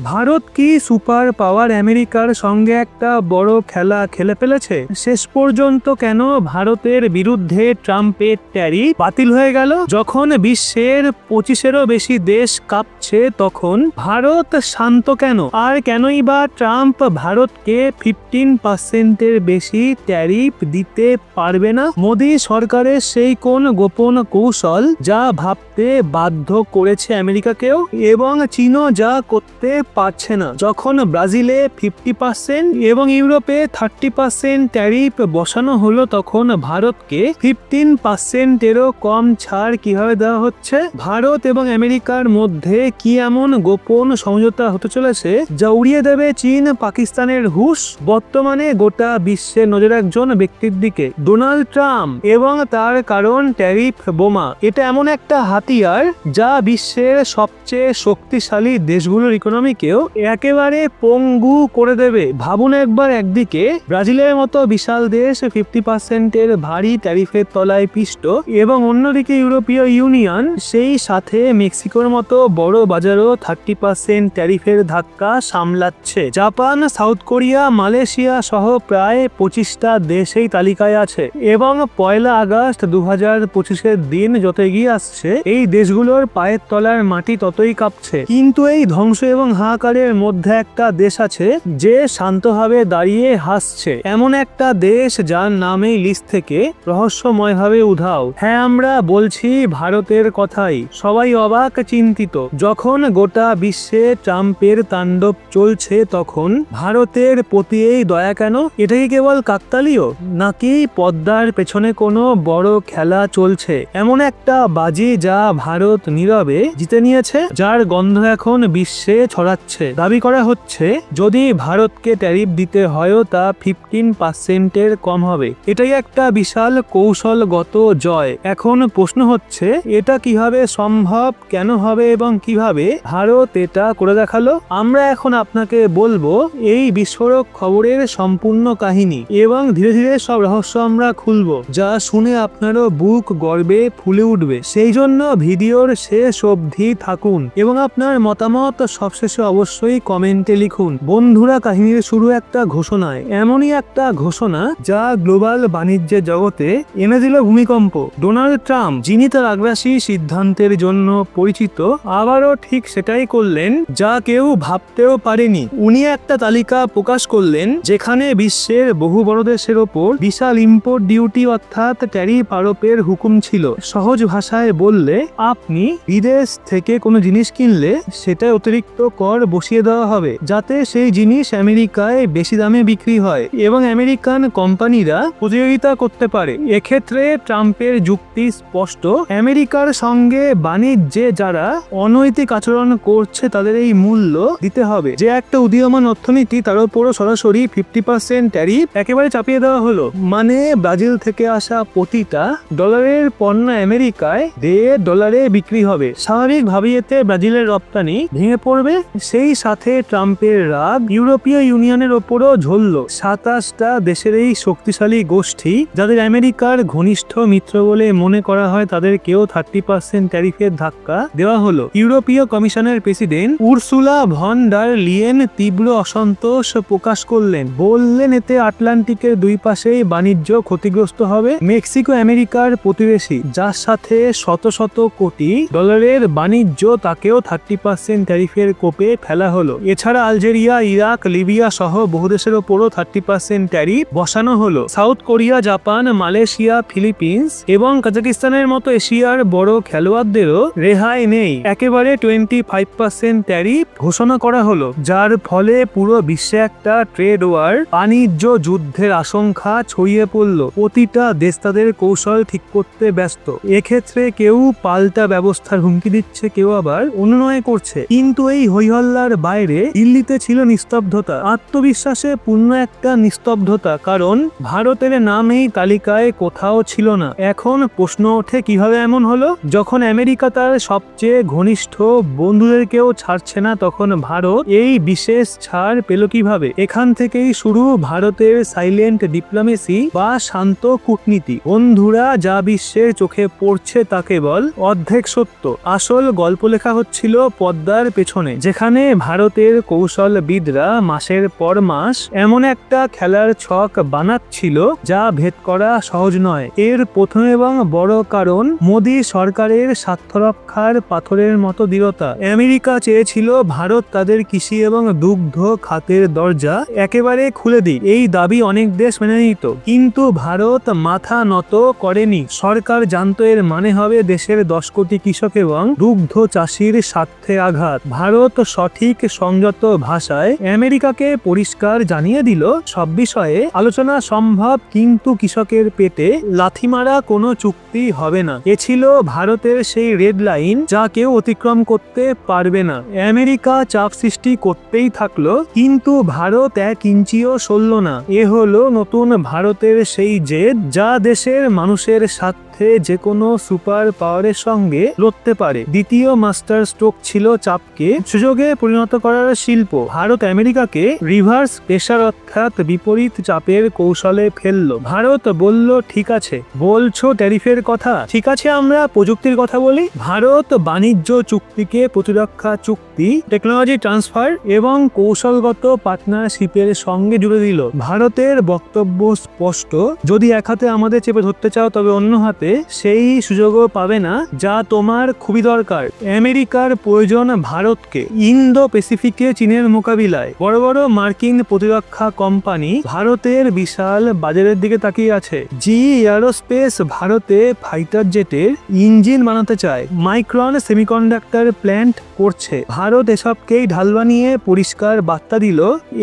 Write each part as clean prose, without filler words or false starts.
ভারত কি super power আমেরিকার সঙ্গে একটা বড় খেলা খেলে ফেলেছে? শেষ পর্যন্ত কেন ভারতের বিরুদ্ধে ট্রাম্পের ট্যারিফ বাতিল হয়ে গেল? যখন বিশ্বের 25-এরও বেশি দেশ কাঁপছে তখন ভারত শান্ত কেন? আর কেনই বা ট্রাম্প ভারতকে 15%-এর বেশি ট্যারিফ দিতে পারবে না? মোদী সরকারের সেই কোন গোপন কৌশল যা ভাবতে বাধ্য করেছে আমেরিকাকেও, এবং চীনও যা করতে পারছে না। যখন ব্রাজিলে 50% এবং ইউরোপে 30% ট্যারিফ বসানো হলো, তখন ভারতকে 15%-এরও কম ছাড় কিভাবে দেওয়া হচ্ছে? ভারত এবং আমেরিকার মধ্যে কি এমন গোপন সমঝোতা হতে চলেছে যা উড়িয়ে দেবে চীন পাকিস্তানের হুঁশ? বর্তমানে গোটা বিশ্বের নজর একজন ব্যক্তির দিকে, ডোনাল্ড ট্রাম্প, এবং তার কারণ ট্যারিফ বোমা। এটা এমন একটা হাতিয়ার যা বিশ্বের সবচেয়ে শক্তিশালী দেশগুলোর ইকোনমিকেও একেবারে পঙ্গু করে দেবে। ভাবুন একবার, একদিকে ব্রাজিলের মতো বিশাল দেশ 50%-এর ভারী ট্যারিফের তলায় পিষ্ট, এবং অন্যদিকে ইউরোপীয় ইউনিয়ন, সেই সাথে মেক্সিকোর মতো বড় বাজারও 30% ট্যারিফের ধাক্কা সামলাচ্ছে। জাপান, সাউথ কোরিয়া, মালয়েশিয়া সহ প্রায় 25টা দেশ এই তালিকায় আছে, এবং 1 আগস্ট 2025-এর দিন যত এগিয়ে আসছে এই দেশগুলোর পায়ের তলার মাটি ততই কাঁপছে। কিন্তু এই ধ্বংস এবং হাহাকারের মধ্যে একটা দেশ আছে যে শান্তভাবে দাঁড়িয়ে হাসছে, এমন একটা দেশ যার নাম এই লিস্ট থেকে রহস্যময়ভাবে উধাও। হ্যাঁ, আমরা বলছি ভারতের কথাই। সবাই অবাক, চিন্তিত। যখন গোটা বিশ্বে ট্রাম্পের তাণ্ডব চলছে তখন ভারতের প্রতি এই দয়া কেন? এটা কি কেবল কাকতালীয়, নাকি পদ্মার পেছনে কোনো বড় খেলা চলছে? এমন একটা বাজি যা ভারত নীরবে জিতে নিয়েছে, যার গন্ধ এখন বিশ্বে ছড়াচ্ছে। দাবি করা হচ্ছে যদি ভারতকে ট্যারিফ দিতে হয়ও তা 15%-এর কম হবে। এটাই একটা বিশাল কৌশলগত জয়। এখন প্রশ্ন হচ্ছে, এটা কিভাবে সম্ভব, কেন হবে এবং কিভাবে ভারত এটা করে দেখালো? আমরা এখন আপনাকে বলবো এই বিস্ফোরক খবরের সম্পূর্ণ কাহিনী, এবং ধীরে ধীরে সব রহস্য আমরা খুলবো, যা শুনে আপনারও বুক গর্বে ফুলে উঠবে। সেই জন্য ভিডিওর শেষ অবধি থাকুন এবং আপনার মতামত সবশেষে অবশ্যই কমেন্টে লিখুন। বন্ধুরা, কাহিনীর শুরু একটা ঘোষণায়, এমনই একটা ঘোষণা যা গ্লোবাল বাণিজ্যের জগতে এনে দিল ভূমিকম্প। ডোনাল্ড ট্রাম্প, যিনি তার আগ্রাসী সিদ্ধান্তের জন্য পরিচিত, আবারও ঠিক সেটাই করলেন যা কেউ ভাবতেও পারেনি। উনি একটা তালিকা প্রকাশ করলেন যেখানে বিশ্বের বহু বড় দেশের ওপর বিশাল ইম্পোর্ট ডিউটি অর্থাৎ ট্যারিফ আরোপের হুকুম ছিল। সহজ ভাষায় বললে, আপনি বিদেশ থেকে কোনো জিনিস কিনলে সেটা অতিরিক্ত কর বসিয়ে দেওয়া হবে যাতে সেই জিনিস আমেরিকায় বেশি দামে বিক্রি হয় এবং আমেরিকান কোম্পানিরা প্রতিযোগিতা করতে পারে। এক্ষেত্রে ট্রাম্পের যুক্তি স্পষ্ট, আমেরিকার সঙ্গে বাণিজ্যে যারা অনৈতিক আচরণ করছে তাদের এই মূল্য দিতে হবে। যে একটা উদীয়মান অর্থনীতি, তার উপরও সরাসরি 50% ট্যারিফ একেবারে চাপিয়ে দেওয়া হলো। মানে ব্রাজিল থেকে আসা প্রতিটা ডলারের পণ্য আমেরিকায় $1.5 বিক্রি হবে। স্বাভাবিকভাবেই এতে ব্রাজিলের রপ্তানি ভেঙে পড়বে। সেই সাথে ট্রাম্পের রাগ ইউরোপীয় ইউনিয়নের ওপরও ঝরল। 27টা দেশের এই শক্তিশালী গোষ্ঠী, যাদের আমেরিকার ঘনিষ্ঠ মিত্র বলে মনে করা হয়, তাদেরকেও 30% ট্যারিফের ধাক্কা দেওয়া হলো। ইউরোপীয় কমিশনের president Ursula von der Leyen তীব্র অসন্তোষ প্রকাশ করলেন। বললেন, এতে আটলান্টিকের দুই পাশেই বাণিজ্য ক্ষতিগ্রস্ত হবে। মেক্সিকো আমেরিকার প্রতিবেশী, যার সাথে শত শত কোটি ডলারের বাণিজ্য, তাকেও 30% ট্যারিফের কোপে ফেলা হলো। এছাড়া আলজেরিয়া, ইরাক, লিবিয়া সহ বহু দেশের ওপরও 30% ট্যারিফ বসানো হলো। South Korea, Japan, Malaysia, Philippines এবং কাজাকিস্তানের মতো এশিয়ার বড় খেলোয়াড়দেরও রেহাই নেই। একেবারে 25% ট্যারিফ ঘোষণা করা হলো, যার ফলে পুরো বিশ্বে একটা ট্রেড ওয়ার, বাণিজ্য যুদ্ধের আশঙ্কা ছড়িয়ে পড়ল। প্রতিটা দেশ তাদের কৌশল ঠিক করতে ব্যস্ত। এক্ষেত্রে কেউ পাল্টা ব্যবস্থার হুমকি দিচ্ছে, কেউ আবার অনুনয় করছে। কিন্তু এই হইহল্লার বাইরে দিল্লিতে ছিল নিস্তব্ধতা, আত্মবিশ্বাসে পূর্ণ একটা নিস্তব্ধতা, কারণ ভারতের নাম এই তালিকায় কোথাও ছিল না। এখন প্রশ্ন ওঠে, কিভাবে এমন হলো? যখন আমেরিকা তার সবচেয়ে ঘনিষ্ঠ বন্ধুদেরকেও ছাড়ছে না, তখন ভারত এই বিশেষ ছাড় পেল কিভাবে? এখান থেকেই শুরু ভারতের সাইলেন্ট ডিপ্লোমেসি বা শান্ত কূটনীতি। বন্ধুরা, যা বিশ্বের চোখে পড়ছে তা কেবল অর্ধেক সত্য। আসল গল্প লেখা হচ্ছিল পদ্মার পেছনে, যেখানে যেখানে ভারতের কৌশলবিদরা মাসের পর মাস এমন একটা খেলার ছক বানাচ্ছিল যা ভেদ করা সহজ নয়। এর প্রথম এবং বড় কারণ মোদী সরকারের স্বার্থ রক্ষার পাথরের মতো দৃঢ়তা। আমেরিকা চেয়েছিল ভারত তাদের কৃষি এবং দুগ্ধ খাতের দরজা একেবারে খুলে দিক। এই দাবি অনেক দেশ মেনে নিত, কিন্তু ভারত মাথা নত করেনি। সরকার জানতো এর মানে হবে দেশের 10 কোটি কৃষক এবং দুগ্ধ চাষির স্বার্থে আঘাত। ভারত সঠিক সংযত ভাষায় আমেরিকাকে পরিষ্কার জানিয়ে দিল সব বিষয়ে আলোচনা সম্ভব, কিন্তু কৃষকের পেটে লাথি মারা কোনো চুক্তি হবে না। এ ছিল ভারতের সেই রেড লাইন যা কেউ অতিক্রম করতে পারবে না। আমেরিকা চাপ সৃষ্টি করতেই থাকলো, কিন্তু ভারত 1 ইঞ্চিও সরল না। এ হলো নতুন ভারতের সেই জেদ যা দেশের মানুষের স্বার্থে যে কোনো সুপার পাওয়ারের সঙ্গে লড়তে পারে। দ্বিতীয় মাস্টার স্ট্রোক ছিল চাপকে সুযোগে পরিণত করার শিল্প। ভারত আমেরিকাকে রিভার্স প্রেসার অর্থাৎ বিপরীত চাপের কৌশলে ফেললো। ভারত বলল, ঠিক আছে, বলছো ট্যারিফের কথা, ঠিক আছে, আমরা প্রযুক্তির কথা বলি। ভারত বাণিজ্য চুক্তিকে প্রতিরক্ষা চুক্তি, টেকনোলজি ট্রান্সফার এবং কৌশলগত পার্টনারশিপের সঙ্গে জুড়ে দিল। ভারতের বক্তব্য স্পষ্ট, যদি এক হাতে আমাদের চেপে ধরতে চাও তবে অন্য হাতে সেই সুযোগও পাবে না যা তোমার খুবই দরকার। আমেরিকার প্রয়োজন ভারতকে ইন্দো প্যাসিফিকে চীনের মোকাবিলায়। বড় বড় মার্কিন প্রতিরক্ষা কোম্পানি ভারতের বিশাল বাজারের দিকে তাকিয়ে আছে। জি এয়ারোস্পেস ভারতে ফাইটার জেটের ইঞ্জিন বানাতে চায়। মাইক্রন সেমিকন্ডাক্টর প্ল্যান্ট করছে। ভারত এসবকেই ঢাল বানিয়ে পরিষ্কার বার্তা দিল,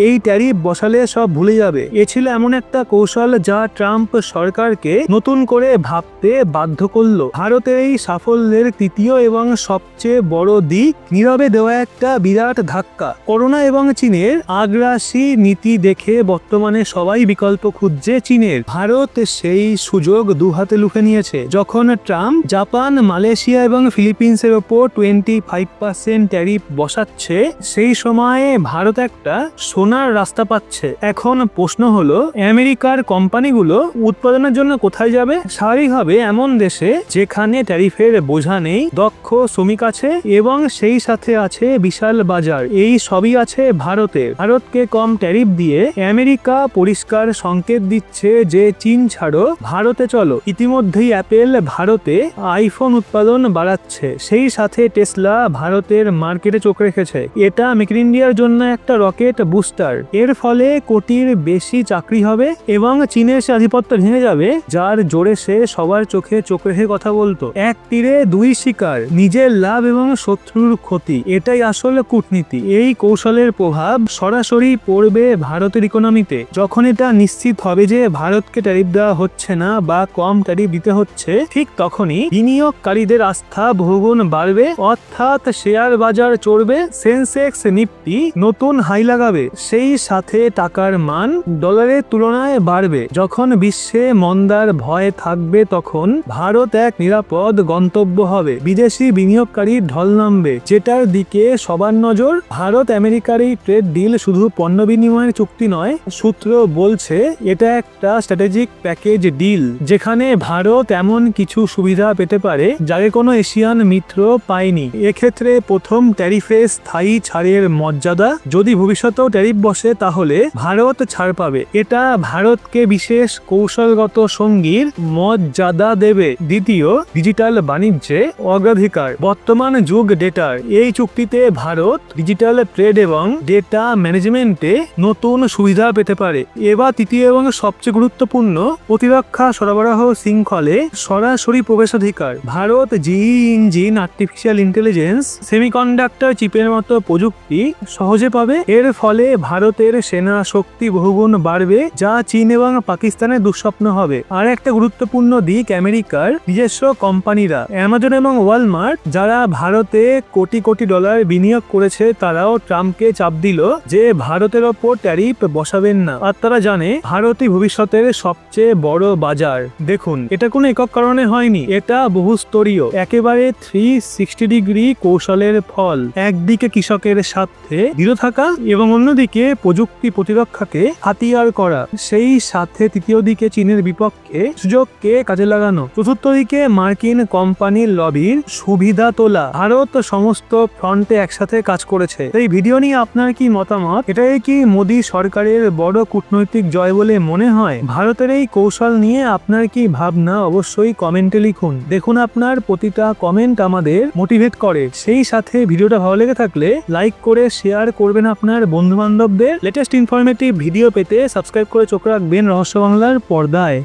এই ট্যারিফ বসালে সব ভুলে যাবে। এ ছিল এমন একটা কৌশল যা ট্রাম্প সরকারকে নতুন করে ভাবতে বাধ্য করল। ভারতের এই সাফল্যের তৃতীয় এবং সবচেয়ে বড় দিক নীরবে দেওয়া একটা বিরাট ধাক্কা। করোনা এবং চীনের আগ্রাসী নীতি দেখে বর্তমানে সবাই বিকল্প খুঁজছে চীনের। ভারত সেই সুযোগ দুহাতে লুফে নিয়েছে। যখন ট্রাম্প জাপান, মালয়েশিয়া এবং ফিলিপিন্সের ওপর 25% ট্যারিফ বসাচ্ছে, সেই সময়ে ভারত একটা সোনার রাস্তা পাচ্ছে। এখন প্রশ্ন হলো, আমেরিকার কোম্পানিগুলো উৎপাদনের জন্য কোথায় যাবে? স্বাভাবিকভাবে এমন দেশে যেখানে ট্যারিফের বোঝা নেই, দক্ষ শ্রমিক আছে এবং সেই সাথে আছে বিশাল বাজার। এই সবই আছে ভারতের। ভারতকে কম ট্যারিফ দিয়ে আমেরিকা পরিষ্কার সংকেত দিচ্ছে যে চীন ছাড়ো, ভারতে চলো। ইতিমধ্যেই অ্যাপেল ভারতে আইফোন উৎপাদন বাড়াচ্ছে, সেই সাথে টেসলা ভারতের মার্কেটে চোখ রেখেছে। এটা মেক ইন ইন্ডিয়ার জন্য একটা রকেট বুস্টার। এর ফলে কোটির বেশি চাকরি হবে এবং চীনের সে আধিপত্য ভেঙে যাবে যার জোরে সে সবার চোখে চোখ রেখে কথা বলতো। এক তীরে দুই শিকার, নিজের লাভ এবং শত্রুর ক্ষতি, এটাই আসলে কূটনীতি। এই কৌশলের প্রভাব সরাসরি পড়বে ভারতের ইকোনমিতে। যখন এটা নিশ্চিত হবে যে ভারতকে ট্যারিফ দেওয়া হচ্ছে না বা কম ট্যারিফ দিতে হচ্ছে, ঠিক তখনই বিনিয়োগকারীদের আস্থা বহুগুণ বাড়বে, অর্থাৎ শেয়ার বাজার চড়বে, সেন্সেক্স নিফটি নতুন হাই লাগাবে, সেই সাথে টাকার মান ডলারের তুলনায় বাড়বে। যখন বিশ্বে মন্দার ভয় থাকবে তখন ভারত এক নিরাপদ গন্তব্য হবে। বিদেশি বিনিয়োগকারীর ঢল নামবে, যেটার দিকে সবার নজর। ভারত আমেরিকার এই ট্রেড ডিল শুধু পণ্য বিনিময়ের চুক্তি নয়, সূত্র বলছে এটা একটা স্ট্র্যাটেজিক প্যাকেজ ডিল, যেখানে ভারত এমন কিছু সুবিধা পেতে পারে যাকে কোনো এশিয়ান মিত্র পায়নি। এক্ষেত্রে প্রথম ট্যারিফে স্থায়ী ছাড়ের মর্যাদা। যদি ভবিষ্যতেও ট্যারিফ বসে তাহলে ভারত ছাড় পাবে। এটা ভারতকে বিশেষ কৌশলগত সঙ্গীর মর্যাদা দেবে। দ্বিতীয়, ডিজিটাল বাণিজ্যে অগ্রাধিকার। বর্তমান যুগ ডেটার। এই চুক্তিতে ভারত ডিজিটাল ট্রেড এবং ডেটা ম্যানেজমেন্টে নতুন সুবিধা পেতে পারে। এবার তৃতীয় এবং সবচেয়ে গুরুত্বপূর্ণ, প্রতিরক্ষা সরবরাহ শৃঙ্খলে সরাসরি প্রবেশাধিকার। Bharat GE engine, artificial intelligence, semiconductor চিপের মতো প্রযুক্তি সহজে পাবে। এর ফলে ভারতের সেনা শক্তি বহুগুণ বাড়বে, যা চীন এবং পাকিস্তানের দুঃস্বপ্ন হবে। আর একটা গুরুত্বপূর্ণ দিক, আমেরিকার নিজস্ব কোম্পানিরা অ্যামাজন এবং ওয়ালমার্ট, যারা ভারতে কোটি কোটি ডলার বিনিয়োগ করেছে, তারাও ট্রাম্পকে চাপ দিল যে ভারতের ওপর ট্যারিফ বসাবেন না। আর তারা জানে ভারতই ভবিষ্যতের সবচেয়ে বড় বাজার। দেখুন, এটা কোনো একক কারণে হয়নি, এটা বহুস্তরীয়, একেবারে 360 ডিগ্রি কৌশলে কৌশলের ফল। একদিকে কৃষকের স্বার্থে দৃঢ় থাকা এবং অন্যদিকে প্রযুক্তি প্রতিরক্ষাকে হাতিয়ার করা, সেই সাথে তৃতীয় দিকে চীনের বিপক্ষে সুযোগকে কাজে লাগানো, চতুর্থ দিকে মার্কিন কোম্পানির লবির সুবিধা তোলা। ভারত সমস্ত ফ্রন্টে একসাথে কাজ করেছে। এই ভিডিও নিয়ে আপনার কি মতামত? এটাই কি মোদী সরকারের বড় কূটনৈতিক জয় বলে মনে হয়? ভারতের এই কৌশল নিয়ে আপনার কি ভাবনা অবশ্যই কমেন্টে লিখুন। দেখুন, আপনার প্রতিটা কমেন্ট আমাদের মোটিভেট করে। সেই সাথে ভিডিওটা ভালো লেগে থাকলে লাইক করে শেয়ার করবেন আপনার বন্ধু বান্ধবদের। লেটেস্ট ইনফরমেটিভ ভিডিও পেতে সাবস্ক্রাইব করে চোখ রাখবেন রহস্য বাংলার পর্দায়।